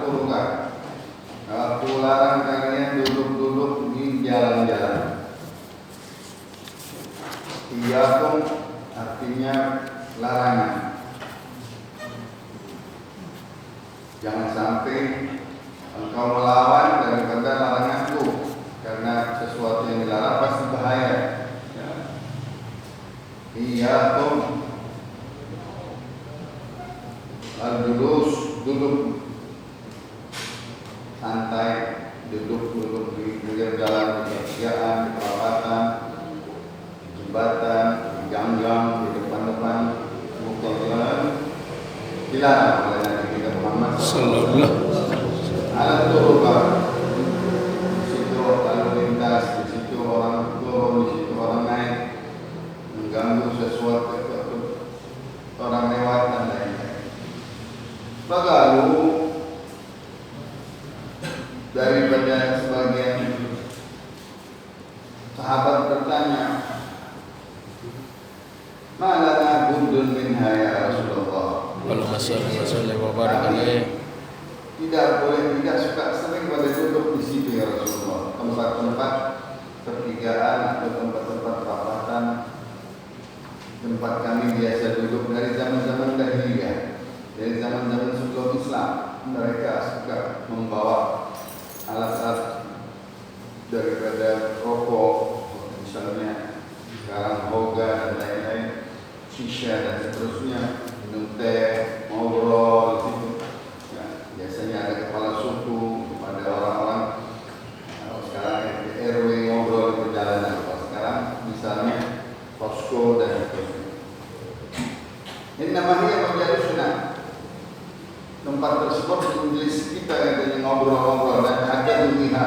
turuka. Aku larang kalian duduk-duduk di jalan-jalan. Iyakum artinya larangan. Jangan sampai engkau melawan daripada laranganku, karena sesuatu yang dilarang pasti bahaya. Iyakum al-julus, duduk santai, duduk di pinggir jalan, di pertigaan, di perapatan, di jembatan, di gang-gang, di depan-depan muka jalan, dilarang oleh Nabi kita Muhammad sallallahu alaihi wasallam. Di situ lalu lintas, di situ orang turun, di situ orang naik, mengganggu sesuatu orang lewat dan lain-lain. Lalu daripada sebagian sahabat bertanya, "Malana buddun minha ya Rasulullah?" Tidak boleh tidak suka sering pada duduk di situ ya Rasulullah. Tempat-tempat pertigaan atau tempat-tempat perapatan, tempat kami biasa duduk dari zaman-zaman jahiliyah, dari zaman-zaman sebelum Islam. Mereka suka membawa alat-alat daripada rokok, misalnya sekarang hoga dan lain-lain, shisha dan seterusnya, minum teh, ngobrol di situ. Ya, biasanya ada kepala suku, ada orang-orang sekarang di RW ngobrol di perjalanan. Sekarang misalnya posko dan seterusnya. Ini namanya menjadi sunnah. Tempat tersebut menjelis kita yang ngobrol-ngobrol dan ada dunia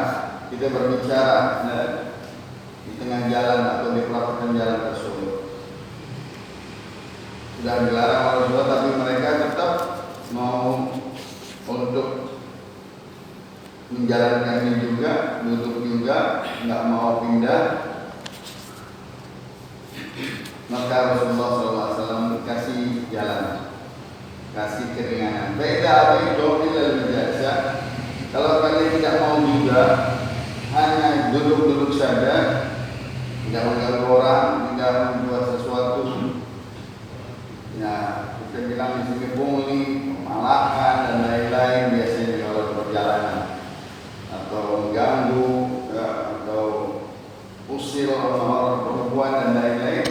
kita berbicara di tengah jalan atau di perapatan jalan tersebut. Sudah dilarang oleh Rasulullah, tapi mereka tetap mau untuk menjalankannya juga, duduk juga, nggak mau pindah. Maka Rasulullah SAW kasih jalan, kasih keringanan. Beda apa itu ilal majasa. Kalau kalian tidak mau juga, hanya duduk-duduk saja, tidak mengganggu orang, tidak membuat sesuatu. Ya, kita bilang di sini pungli, pemalakan dan lain-lain biasanya kalau perjalanan, atau mengganggu, ya, atau usil orang-orang perempuan dan lain-lain.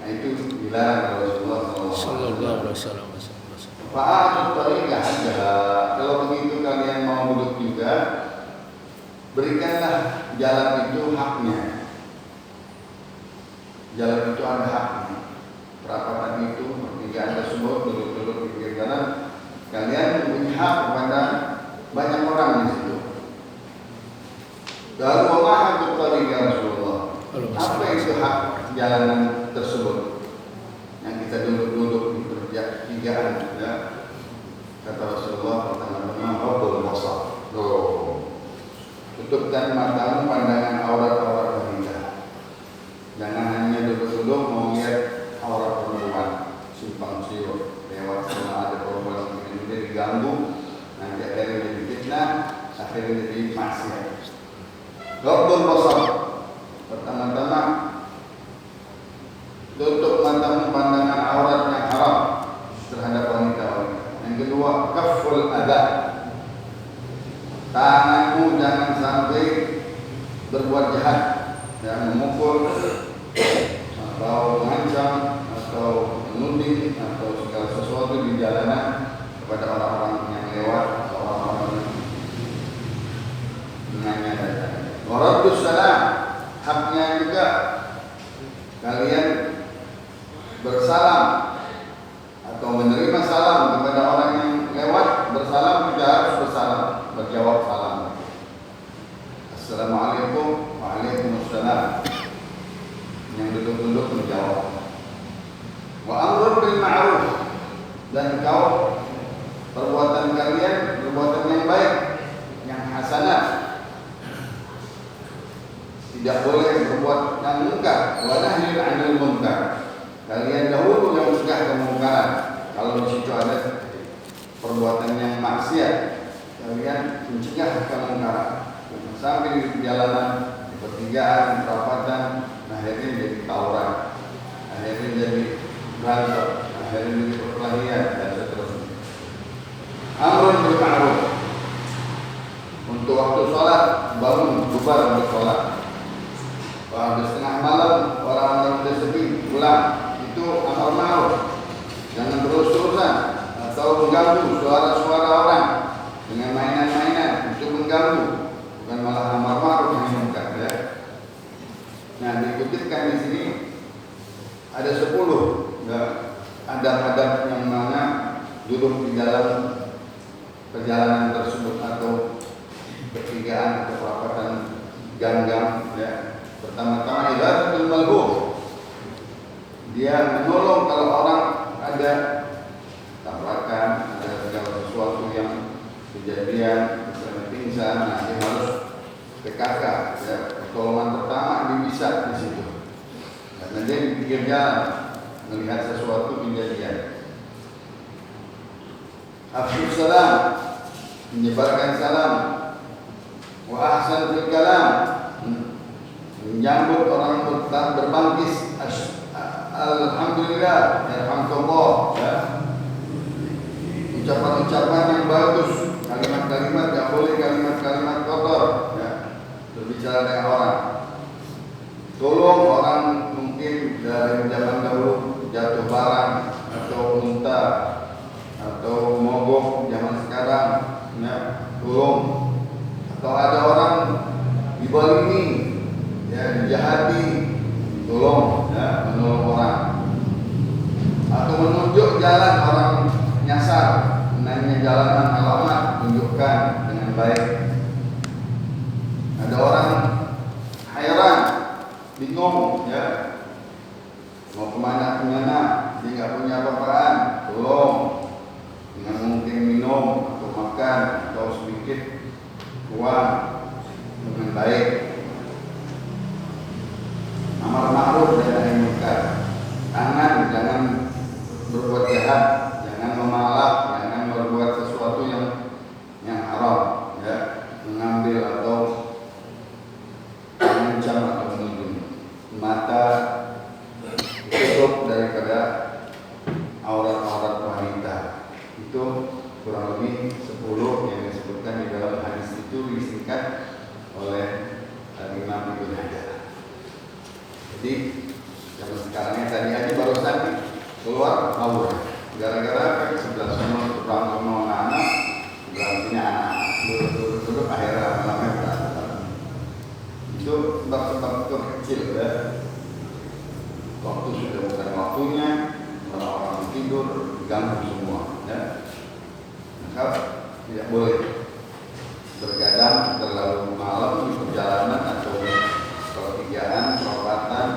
Nah itu dilarang Rasulullah SAW. Fa'atut tariqah hajjaha. Kalau begitu kalian mau duduk juga, berikanlah jalan itu haknya. Jalan itu ada haknya. Perapatan itu, pertigaan tersebut, duduk-duduk di pinggir jalan, kalian mempunyai hak kepada banyak orang di situ. Lalu apa hakut tariqah Rasulullah? Apa itu hak jalanan tersebut yang kita duduk-duduk di pertigaan? Ya. Kata Rasulullah, pertama-tama Rabbul basar. Tutupkan matamu pandangan aurat-aurat wanita. Jangan hanya duduk-duduk mau lihat aurat perempuan, simpang siur, lewat sana ada perempuan yang diganggu, nanti akhirnya jadi fitnah, akhirnya jadi maksiat. Rabbul basar. Pertama-tama tutup matamu pandangan aurat yang haram terhadap wanita-wanita. Yang kedua, kaful adha. Tanganmu jangan sampai berbuat jahat, jangan memukul atau mengancam atau menuding atau segala sesuatu di jalanan kepada orang-orang yang lewat atau orang-orang dengannya datang. Waraddus salam, haknya juga kalian bersalam atau menerima salam kepada orang yang lewat. Bersalam juga harus bersalam, berjawab salam. Assalamualaikum, waalaikumsalam. Yang duduk-duduk menjawab. Wa amrun bil ma'ruf, dan kau perbuatan kalian perbuatan yang baik, yang hasanah. Tidak boleh berbuat yang munkar. Wa nahyun 'anil munkar. Kalian dahulu yang mencegah kemungkaran. Kalau di situ ada perbuatan yang maksiat, kalian mencegah kemungkaran. Sampai di perjalanan, di pertigaan, di perapatan, akhirnya jadi tawuran, akhirnya jadi berantem, akhirnya jadi perkelahian dan seterusnya. Amrun bil ma'ruf. Untuk waktu sholat bangun bubar untuk sholat. Waktu setengah malam orang-orang sudah sepi pulang, itu amar ma'ruf. Jangan terus-terusan atau mengganggu suara-suara orang dengan mainan-mainan untuk mengganggu, bukan malah amar ma'ruf yang munkar ya. Nah, dikutipkan di sini ada 10 ya, adab-adab yang mana duduk di dalam perjalanan tersebut atau pertigaan atau perapatan ganggang ya. Pertama-tama idaratul malhuf. Dia menolong kalau orang ada tabrakan, ada segala sesuatu yang kejadian, misalnya pingsan, nah dia harus PKK ya. Pertolongan pertama dia bisa di situ. Karena dia di pinggir jalan melihat sesuatu kejadian. Afshus salam, menyebarkan salam. Wa ahsan fil kalam, menyambut orang berbangkis. Alhamdulillah, yarhamkallah ya. Ucapan-ucapan yang bagus, kalimat-kalimat tidak boleh kalimat-kalimat kotor ya. Berbicara dengan orang, tolong orang mungkin dari zaman dahulu jatuh barang atau muntah atau mogok zaman sekarang ya, tolong. Atau ada orang dibalimi ya, dijahati, tolong ya, menolong orang. Atau menunjuk jalan orang nyasar, menanya jalanan alamat, tunjukkan dengan baik. Ada orang hairan, bingung ya, mau kemana dia nggak punya apa-apaan, tolong dengan mungkin minum atau makan atau sedikit uang dengan baik. Amar ma'ruf dan nahi munkar. Jangan berbuat jahat, jangan memalak, jangan berbuat sesuatu yang haram ya, mengambil atau mengancam atau menuduh. Mata tutup daripada aurat-aurat wanita. Itu kurang lebih 10 yang disebutkan di dalam hadis itu, disingkat oleh Imam Ibnu Hajar. Jadi zaman sekarang tadi aja barusan keluar awal gara-gara sebelah sana perang sama anak-anak, berantinya anak-anak duduk akhirnya malamnya berantem. Itu sebab-sebab itu kecil ya. Waktu sudah bukan waktunya, orang-orang tidur, diganggu semua ya. Maka tidak boleh bergadang terlalu malam di perjalanan atau pertigaan, perapatan,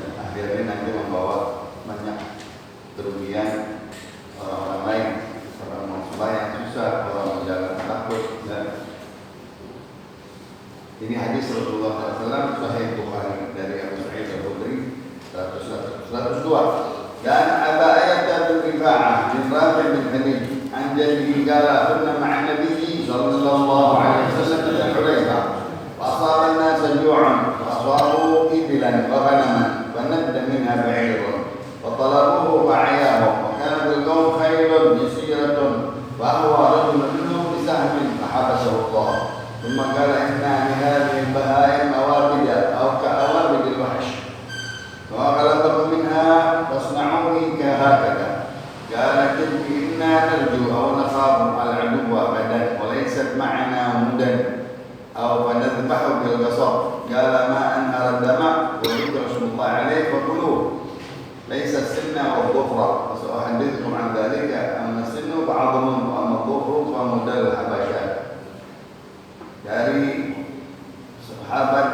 dan akhirnya nanti membawa banyak kerugian orang lain. Orang mau sembahyang susah, orang mau jalan takut. Dan ini hadis Rasulullah SAW Sahih Bukhari dari Abu Sa'id Al-Khudri 102. Dan Aba Ayyad bin Rifa'ah bin Rafi' bin Khadij an jaddihi qala kunna ma'a Nabi sallallahu alaihi wasallam fi Hudaybah wa asaba an-nas ju'an wa asabu ibilan wa ghanaman wa nadda minha ba'irun wa talabuhu fa'ayahum wa kana bil qawm khayrun yasiratun wa huwa rajulun minhum bisahmin fahabasahu Allah thumma qala inna li hadhihi al-baha'im awabida aw ka'awabid al-wahsh wa qalabakum minha fasna'uni kahakada. قال كنت إنا نرجو أو نخاف على العدو أبدا وليست معنا مدن أو فنذبح بالقصب. قال ما أنهر الدم وذكر رسول الله عليه فكلوه ليس السن والظفر وسأحدثكم عن ذلك. أما السن فعظم وأما الظفر فمدل الحبشات. Dari sahabat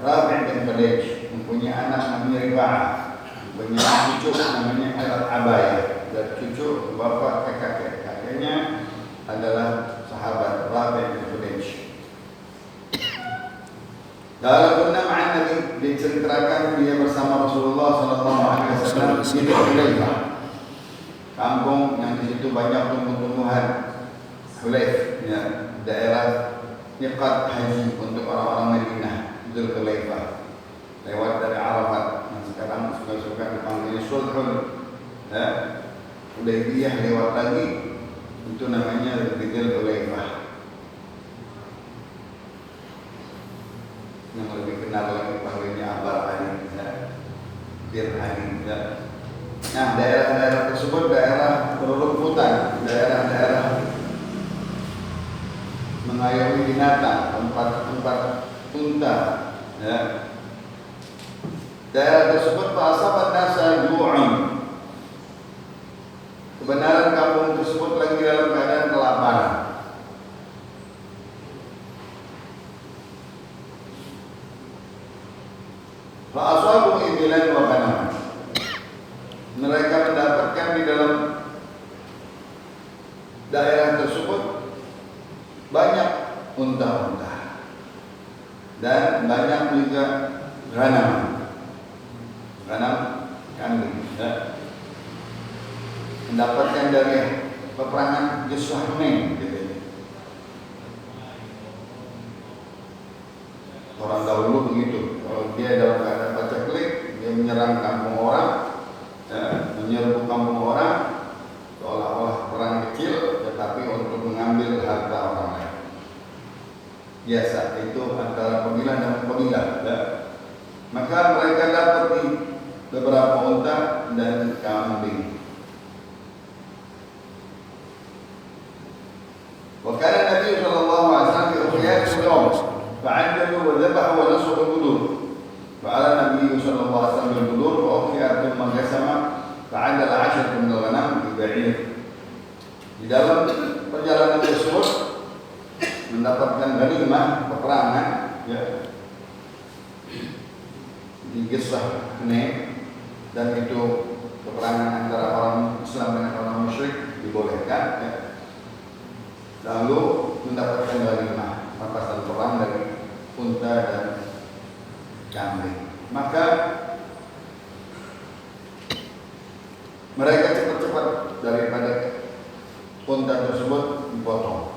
Rafi' bin Khadij mempunyai anak namanya Rifa'ah, mempunyai cucu namanya Al-Abayah, dan cucu bapak ke kakek. Kakeknya adalah sahabat Rafi' bin Khadij. Dalam pernah ma'an Nabi diceritakan dia bersama Rasulullah SAW di Hudaybah, kampung yang di situ banyak tumbuh-tumbuhan Hulaif ya, daerah miqat haji untuk orang-orang Madinah, Dzulhulaifah, lewat dari Arafat yang sekarang suka-suka dipanggil Sulhul Hudaybiyah, lewat lagi itu namanya Dzulhulaifah. Yang lebih kenal lagi panggilnya Abar Ali, Bir Ali. Nah, daerah-daerah tersebut daerah berrumputan, daerah-daerah mengayomi binatang, tempat-tempat unta. Daerah tersebut fa'asabat nasa ju'un. Kebenaran kampung tersebut lagi dalam keadaan kelaparan. Fa'asabu ibilan wa ghanam. Mereka mendapatkan di dalam daerah tersebut banyak unta-unta dan banyak juga ghanam kambing. Mendapatkan dari peperangan Ghazwain gitu. Orang dahulu begitu, kalau dia dalam keadaan pacaklik, dia menyerang kampung orang, menyerbu kampung orang, seolah-olah perang kecil, tetapi untuk mengambil harta orang lain. Biasa itu antara kabilah dan kabilah. Maka mereka dapat beberapa unta dan kambing. Wakana Nabi sallallahu alaihi wasallam fi ukhiyat al-yawm fa'ajjalu wa dhabahu wa nasu al-budur. Fa'ala Nabi sallallahu alaihi wasallam al-budur wa ukhiyat thumma qasama fa'adala 'ashratu min al-ghanam bi ba'ir. Di dalam perjalanan tersebut mendapatkan ghanimah peperangan di Ghazwain, dan itu peperangan antara orang Islam dengan orang musyrik dibolehkan. Lalu mendapatkan ghanimah rampasan perang dari unta dan kambing. Maka mereka cepat-cepat daripada unta tersebut dipotong,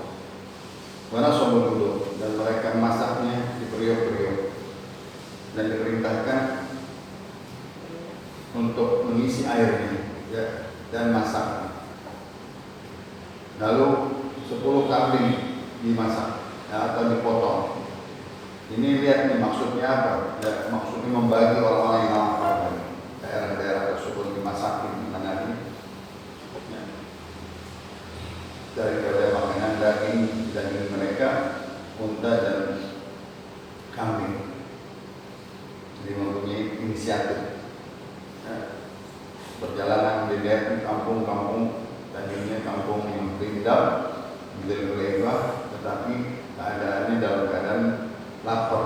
karena sombong dulu, dan mereka masaknya di periuk-periuk dan diperintahkan untuk mengisi airnya dan masak. Lalu 10 kambing dimasak atau dipotong. Ini lihat nih maksudnya apa? Maksudnya membagi orang-orang yang lapar. Daerah-daerah tersebut dimasakin mana nih? Daripada makanan daging mereka, unta dan kambing. Jadi mempunyai inisiatif. Perjalanan di daerah kampung-kampung, tadinya kampung yang rindang, Dzulhulaifah, tetapi keadaannya dalam keadaan lapar,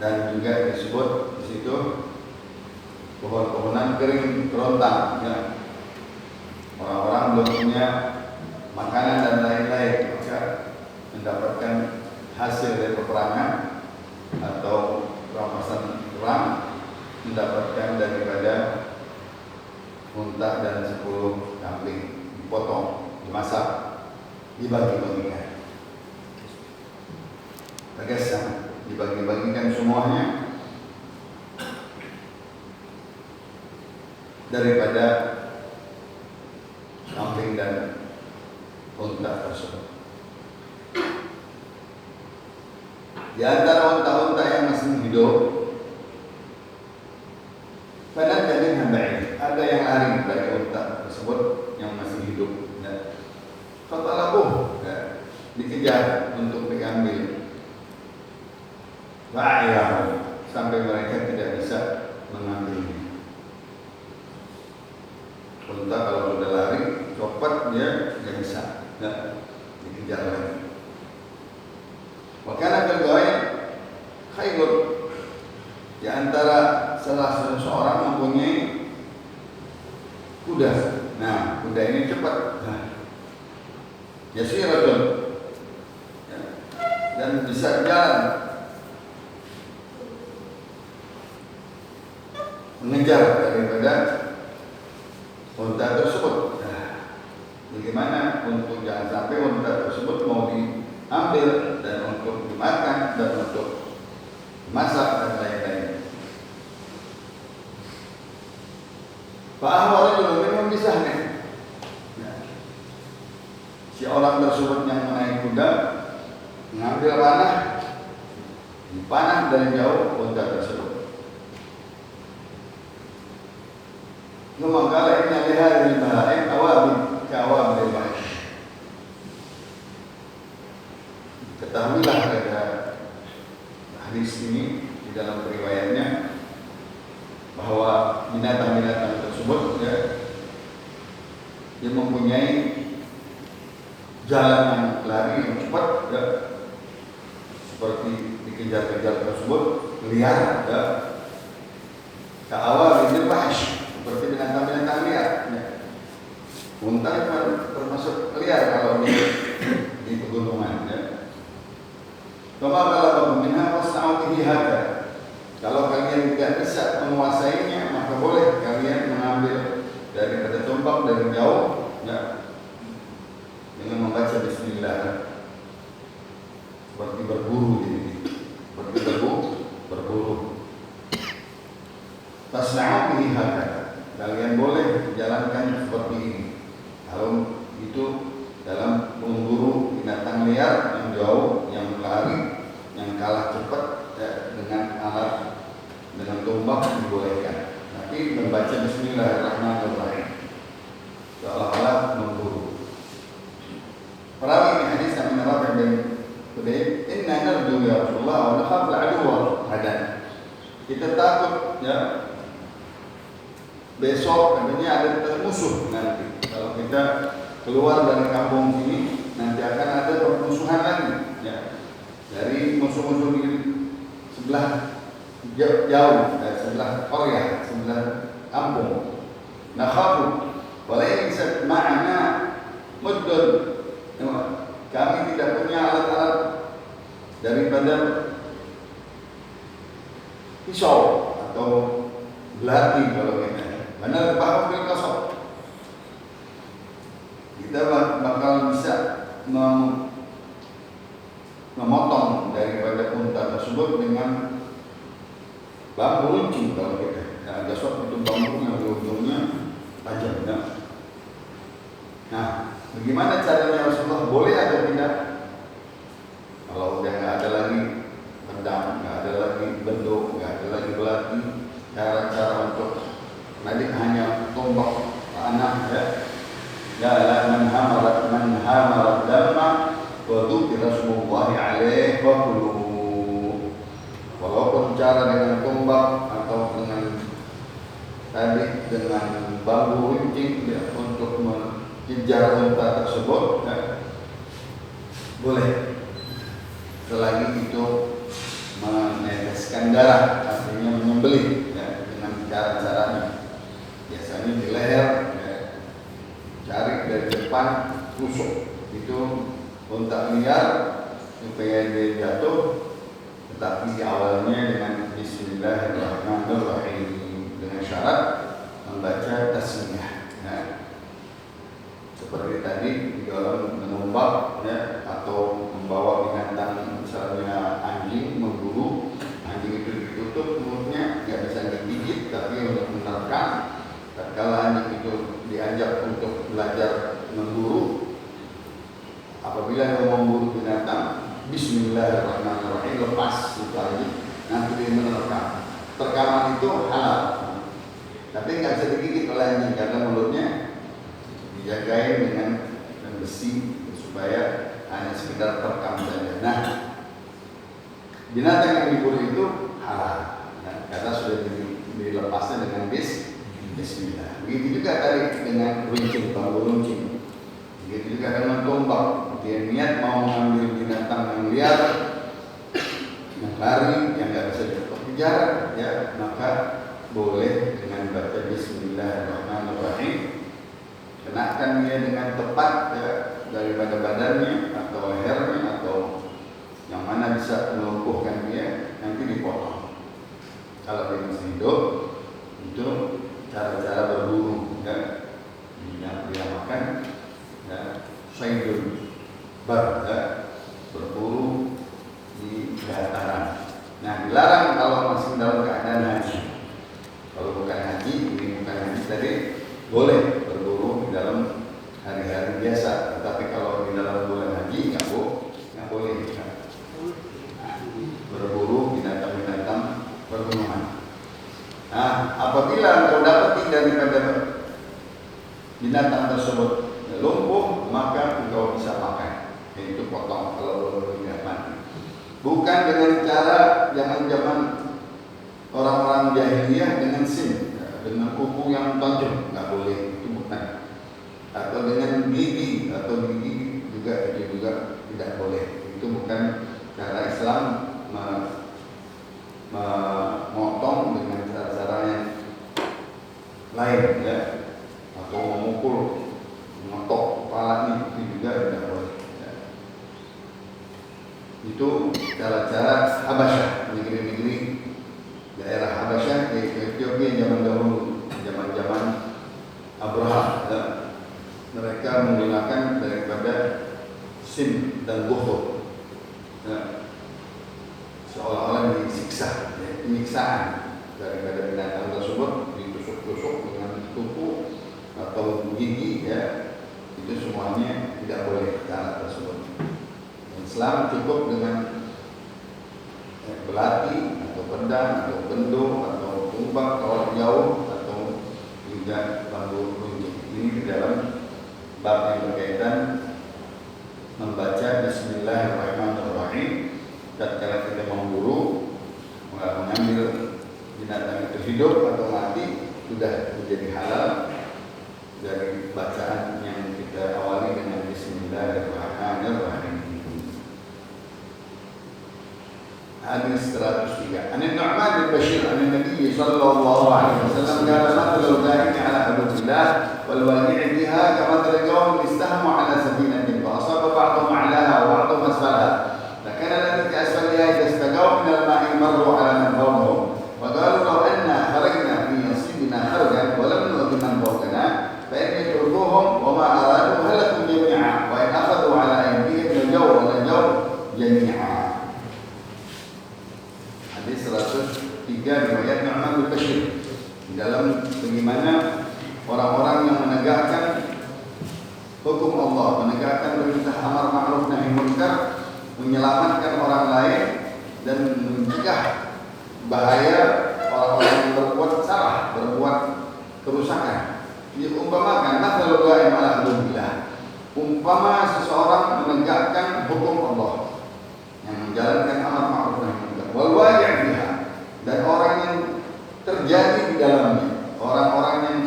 dan juga disebut di situ pohon-pohonan kering kerontang. Orang-orang belum punya makanan dan lain-lain, maka mendapatkan hasil dari peperangan atau rampasan perang, mendapatkan daripada unta dan 10 kambing dipotong, dimasak, dibagi-bagikan. Tegaskan, dibagi-bagikan semuanya daripada kambing dan unta tersebut. Di antara unta-unta yang masih hidup, pada jadi hambain, ada yang lari dari unta tersebut yang masih hidup. Fatalabuh, dikejar untuk diambil. Wa'iyah, sampai mereka tidak bisa mengambilnya. Unta kalau sudah lari, copot dia tidak bisa, dikejar lagi. Wakana Dzulhulaifah khairun, di antara salah seorang mempunyai kuda. Nah, kuda ini cepat. Yasiratun, dan bisa jalan mengejar daripada unta tersebut. Bagaimana untuk jangan sampai diambil dan untuk dimakan dan untuk dimasak dan lain-lain. Fa'ahwa rajulun minhum bisahmin. Si orang tersebut yang menaik kuda mengambil panah, dipanah dari jauh unta tersebut. Maka ini hadhihi al-bahaim awabid ka'awabil bahr. Ketahuilah pada hadis ini di dalam riwayatnya bahwa binatang-binatang tersebut dia mempunyai jalan yang lari yang cepat seperti dikejar-kejar tersebut liar ka'awal bash seperti binatang-binatang liar unta termasuk liar kalau di pegunungan kalau kalian tidak bisa menguasainya maka boleh kalian mengambil daripada tombak dari jauh dengan membaca bismillah seperti berburu seperti berburu tasna'u bihi hakada kalian boleh menjalankan seperti ini kalau itu dalam memburu binatang liar yang jauh yang lari yang kalah cepat dengan alat dengan tombak dibolehkan tapi membaca bismillahirrahmanirrahim seolah-olah memburu. Perawi ini hadis yang menerapkan dan Hudayb, inna narju ya Rasulullah wa nakhaf al-aduwa hadan. Kita takut besok katanya ada musuh nanti. Kalau kita keluar dari kampung ini nanti akan ada permusuhan lagi dari musuh-musuh di sebelah jauh sebelah Korea, sebelah kampung. Nakhafu walaysa ma'ana muddun. Kami tidak punya alat-alat daripada pisau atau belati kalau kita. Benar paham bil kasab. Kita bakal bisa memotong daripada unta tersebut dengan bambu runcing kalau kita. Ada suatu itu bambu yang di ujungnya tajam. Nah, bagaimana caranya Rasulullah? Boleh atau tidak? Kalau udah nggak ada lagi pedang, nggak ada lagi benduk, nggak ada lagi belati, cara-cara untuk nanti hanya tombak panah ya man hamarat damma wa dzukira rasulullahi alaihi wa qulu. Walaupun cara dengan tombak atau dengan bambu runcing untuk mengejar unta tersebut boleh selagi itu meneteskan darah artinya menyembelih dengan cara-caranya biasanya di leher cari dari depan tusuk itu unta liar supaya dia jatuh tetapi awalnya dengan bismillahirrahmanirrahim dengan syarat membaca tasmiyah. Seperti tadi di dalam menombak atau membawa binatang misalnya anjing memburu, anjing itu ditutup mulutnya nggak bisa digigit tapi untuk menerkam. Tatkala anjing itu diajak untuk belajar memburu, apabila dia memburu binatang, bismillahirrahmanirrahim lepas lagi nanti dia menerkam. Terkaman itu halal, tapi nggak bisa digigit oleh anjing karena mulutnya dijagain dengan besi supaya hanya sekedar terekam saja. Nah, binatang yang diburu itu halal karena sudah dilepasnya dengan bismillah. Begitu juga tadi dengan runcing, bambu runcing. Begitu juga dengan tombak. Dia niat mau mengambil binatang yang liar, yang lari, yang nggak bisa dikejar, maka boleh dengan baca bismillahirrahmanirrahim. Kenakan dia dengan tepat daripada badannya atau lehernya atau yang mana bisa melumpuhkan dia nanti dipotong. Kalau dia masih hidup itu cara-cara berburu yang dia makan saydul bar berburu binatang tersebut lumpuh, maka engkau bisa makan. Itu potong kalau belum mati. Bukan dengan cara zaman orang-orang jahiliyah dengan sin, dengan kuku yang tajam, nggak boleh, itu bukan. Atau dengan gigi, atau gigi juga itu juga tidak boleh. Itu bukan cara Islam memotong dengan cara-cara yang lain, ya, atau memukul, mengetok kepalanya, itu juga tidak boleh. Ya. Itu cara-cara Habasyah, negeri-negeri daerah Habasyah yaitu Ethiopia zaman dahulu, zaman Abraham. Ya. Mereka menggunakan daripada sin dan bukhur, ya, seolah-olah disiksa, ya, penyiksaan daripada binatang tersebut, ditusuk-tusuk dengan tuku atau gigi, ya, itu semuanya tidak boleh cara tersebut. Islam cukup dengan belati atau pedang atau bendo atau tumbak kalau jauh, atau juga bambu runcing. Ini di dalam bab yang berkaitan membaca Bismillahirrahmanirrahim tatkala kita memburu, mengambil binatang itu hidup atau mati, sudah menjadi halal dari bacaan yang kita awali dengan Bismillahirrahmanirrahim. Hadis 103. An Nu'man bin Bashir an Nabi sallallahu alaihi wasallam qala mathalu al-ghaib ala hududillah wal waqi' biha kamathali qawmin istahmu ala safinatin fa asaba ba'dhum 'alaha wa ba'dhum asfalaha. Lakana alladhi fi asfaliha idha istaqaw min al-ma'i marru 'ala man fawqahum wa qalu law anna kharajna fi nasibina kharajan wa lam nu'ti man fawqana fa in yatrukuhum wa ma aradu halakum jami'a wa in akhadhu 'ala aydihim al-jawr wa al-jawr jami'a. Hadis 103 riwayat Nu'man bin Bashir dalam bagaimana orang-orang yang menegakkan hukum Allah, menegakkan perintah amar ma'ruf nahi munkar, menyelamatkan orang lain dan mencegah bahaya orang-orang yang berbuat salah, berbuat kerusakan. Diumpamakan mathalul ghaib ala hududillah, umpama seseorang menegakkan hukum Allah yang menjalankan amar ma'ruf nahi munkar, wal waqi' biha, dan orang yang terjadi di dalamnya, orang-orang yang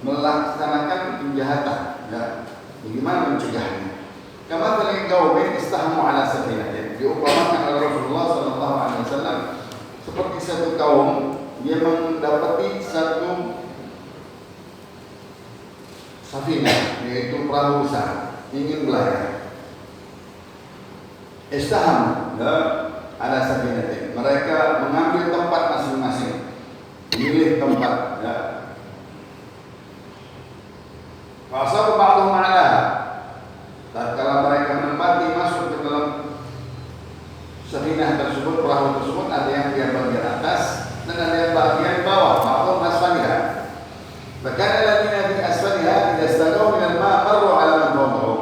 melaksanakan kejahatan, ya, bagaimana mencegahnya? Kama tadi qaumin istahmu ala safinatin, diumpamakan oleh Rasulullah sallallahu alaihi wasallam seperti satu kaum yang mendapati satu safinah, yaitu perahu besar, ingin berlayar. Istaham, ya, ada safinatin, mereka mengambil tempat masing-masing, memilih tempat, ya. Fasal ba'dhum 'ala, tatkala mereka menempati masuk ke dalam safinah tersebut, perahu tersebut, ada yang di bagian atas dan ada yang bagian bawah, ba'dhum asfaliha. Bahkan alladziina fi asfaliha idza istaqaw min al-ma' marru 'ala man fawqahum.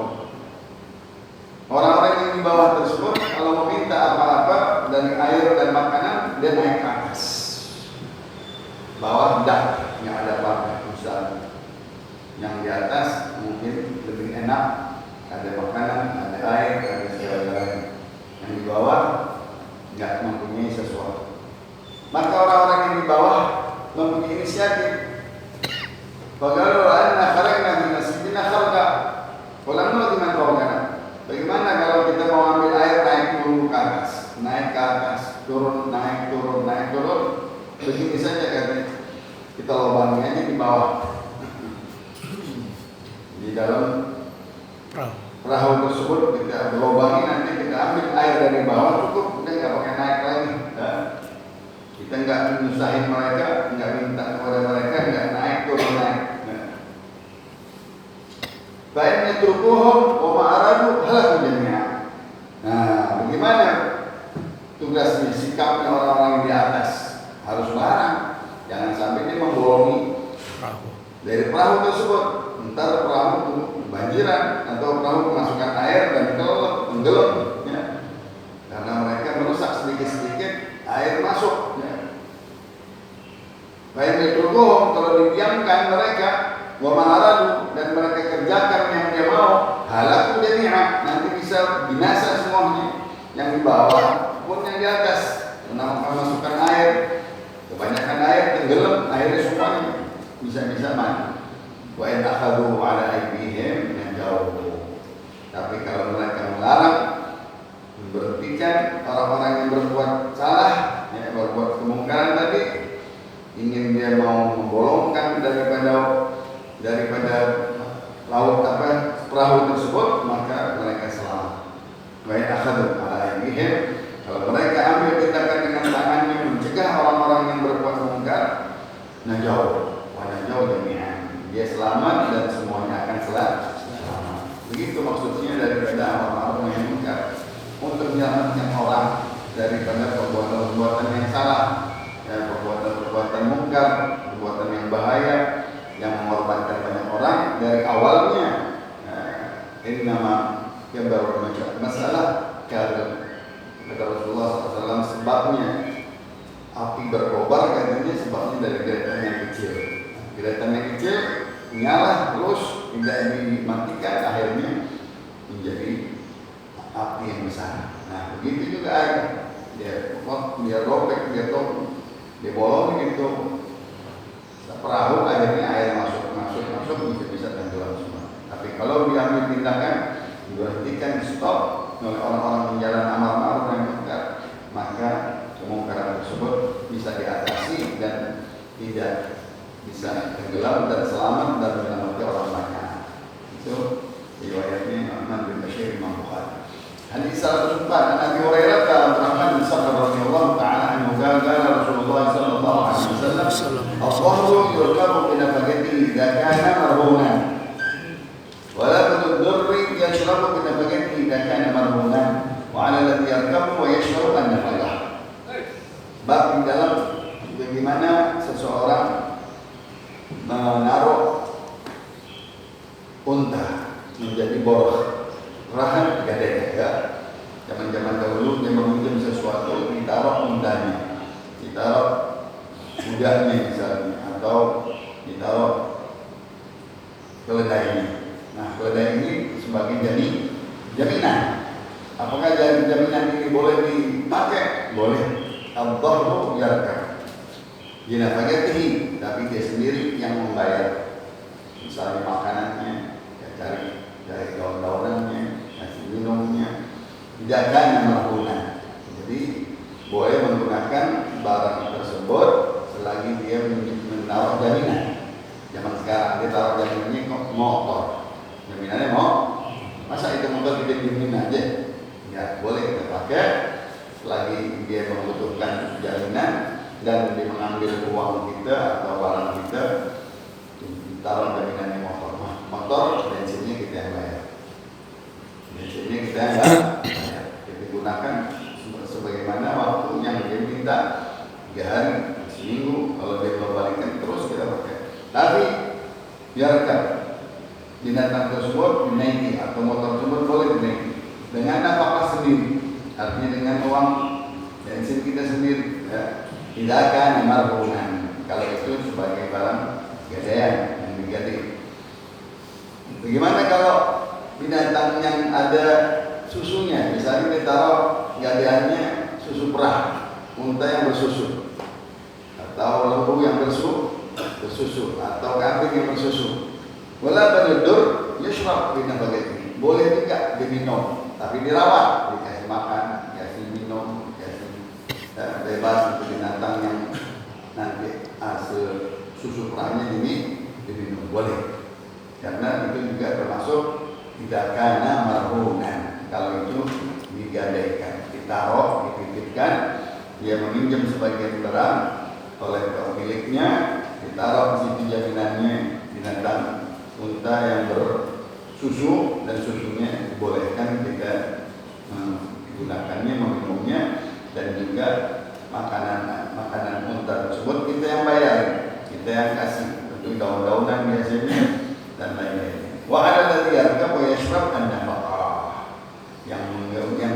Orang-orang yang di bawah tersebut kalau meminta apa-apa dari air dan makanan, dia naik ke atas. Bawah dak yang ada apa misalnya. Yang di atas mungkin lebih enak, ada makanan, ada air, ada segala-galanya. Yang di bawah nggak mempunyai sesuatu. Maka orang-orang yang di bawah mempunyai inisiatif. Bagaimana anna kharajna min nasibina kharqa wa lam nu'ti man fawqana. Bagaimana kalau kita mau ambil air, naik dulu ke atas, naik ke atas, turun, naik turun, naik turun. Begini saja katanya. Kita lobangi aja di bawah. Di dalam perahu tersebut kita berlobangi, nanti kita ambil air dari bawah, cukup, udah nggak pakai naik lagi. Nah, kita nggak menyusahin mereka, nggak minta kepada mereka, nggak naik turun naik. Baiknya turkuhum wa ma'aradu halaku jami'a. Nah, bagaimana tugasnya, sikapnya orang-orang yang di atas? Harus larang, jangan sampai dia membolongi dari perahu tersebut. Ntar perahu banjiran atau perahu kemasukan air dan tenggelam, ya. Karena mereka merusak sedikit-sedikit air masuk, ya. Baik turkuhum, kalau didiamkan mereka, wa ma'aradu, dan mereka bisa binasa semuanya, yang di bawah pun yang di atas. Memasukkan air, kebanyakan air tenggelam, airnya semuanya bisa mati. Wa in akhadhu ala aydihim najau. Tapi kalau mereka melarang, memberhentikan orang-orang yang berbuat salah, berbuat kemungkaran tadi, ingin dia mau membolongkan daripada laut perahu tersebut, maka mereka selamat. Wa in akhadhu ala aydihim, kalau mereka ambil tindakan dengan tangannya mencegah orang-orang yang berbuat mungkar, najau jami'an, dia selamat dan semuanya akan selamat. Begitu maksudnya daripada orang-orang yang mungkar, untuk menyelamatkan orang daripada perbuatan-perbuatan yang salah, perbuatan mungkar, perbuatan yang bahaya, yang mengorbankan banyak orang dari awalnya. Innama yang baru masalah karena kata Rasulullah SAW, sebabnya api berkobar katanya sebabnya dari geratan yang kecil. Geratan yang kecil nyala terus tidak dimatikan, akhirnya menjadi api yang besar. Nah begitu juga air, dia robek, dia bolong gitu perahu, akhirnya air masuk bisa tenggelam semua. Tapi kalau diambil tindakan, diberhentikan, stop oleh orang-orang yang jalan amal ma'ruf yang mungkar, maka kemungkaran tersebut bisa diatasi dan tidak bisa tenggelam dan selamat dan menyelamatkan orang banyak. Itu riwayatnya Nu'man bin Bashir Imam Bukhari. Hadis 104 an Abi Hurairah Abdurrahman bin Sakhr radhiyallahu ta'ala anhu qala Rasulullah sallallahu alaihi wasallam al-dhahru yurkabu bi nafaqatihi idza kana marhunan wa la tudurri yashrabu bi nafaqatihi idza kana marhunan wa 'ala alladhi yarkabu wa yashrabu an-nafaqah. Bab di dalam bagaimana seseorang menaruh unta menjadi boroh. Rahan gadai ya. Zaman-zaman dahulu dia meminjam sesuatu, ditaruh untanya, ditaruh kudanya misalnya, atau ditaruh keledainya. Nah, keledai ini sebagai jaminan. Apakah jaminan ini boleh dipakai? Boleh. Al-dhahru yarkab. Jinafagatihi, tapi dia sendiri yang membayar. Misalnya makanannya, ya cari daun-daunannya, kasih minumnya, tidak akan marhunan. Jadi boleh menggunakan barang tersebut selagi dia menaruh jaminan. Zaman sekarang dia taruh jaminannya kok motor, jaminannya masa itu motor kita jamin aja? Ya boleh kita pakai selagi dia membutuhkan jaminan dan dia mengambil uang kita atau barang kita, ditaruh jaminannya motor bensinnya kita yang bayar. Bensinnya kita yang bayar. Kita gunakan sebagaimana waktu yang dia minta, 3 hari, seminggu. Kalau dia belum balikan terus kita pakai. Tapi biarkan binatang tersebut dinaiki atau motor tersebut boleh dinaiki dengan nafkah sendiri, artinya dengan uang bensin kita sendiri. Ya. Tidak akan marhunan kalau itu sebagai barang gadaian yang digadai. Bagaimana kalau binatang yang ada susunya, misalnya ditaruh gadaiannya susu perah, unta yang bersusu, atau lembu yang bersusu, atau kambing yang bersusu. Wala banudur yushrab bi nafaqatihi. Boleh juga diminum, tapi dirawat, dikasih makan, dikasih minum, dikasih bebas untuk binatang yang nanti hasil susu perahnya ini diminum, boleh. Karena itu juga termasuk tidak kana marhunan. Kalau itu digadaikan, ditaruh, dititipkan, dia meminjam sebagian barang oleh pemiliknya, ditaruh di situ jaminannya binatang unta yang bersusu dan susunya dibolehkan kita menggunakannya, meminumnya, dan juga makanan unta tersebut kita yang bayar, kita yang kasih, tentu daun-daunan biasanya dan lain-lain. Wa 'ala alladhi yarkab wa yashrab an-nafaqah. Yang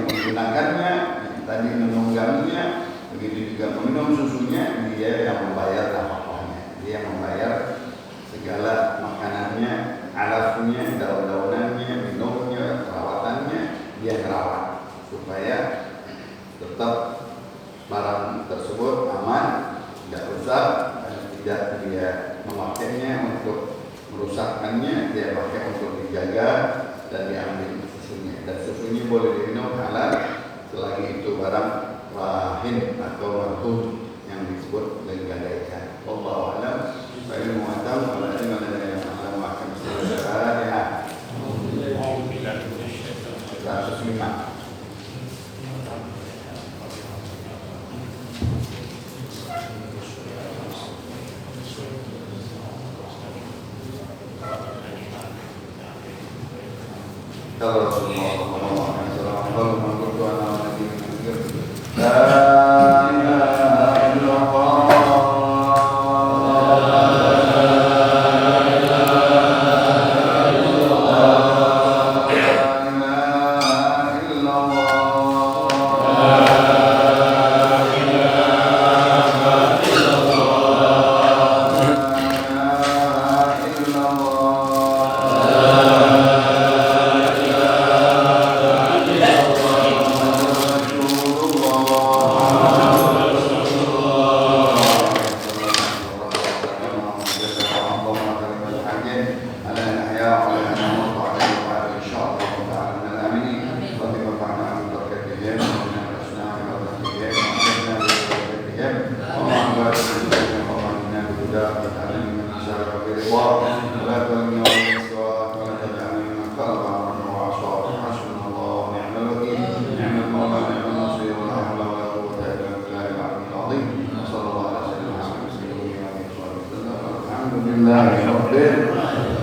menggunakannya, yang tadi menungganginya, begitu juga meminum susunya, dia yang membayar nafkahnya, dia yang membayar segala makanannya, alafnya, daun-daunannya, minumnya, perawatannya, dia merawat supaya tetap barang tersebut aman, tidak rusak, dan tidak dia memakainya untuk merusakkannya, dia pakai untuk dijaga dan diambil susunya. Dan susunya boleh diminum halal selagi itu barang rahin atau marhum yang disebut menggadaikan. Wallahu a'lam. Wa ilmu atam wa la ilma lana illa ma 'allamtana Al-Fatihah. 105. Kalau Rasulullah sallallahu alaihi wasallam kalau menurut anak Nabi la ilaha illallah Alhamdulillah.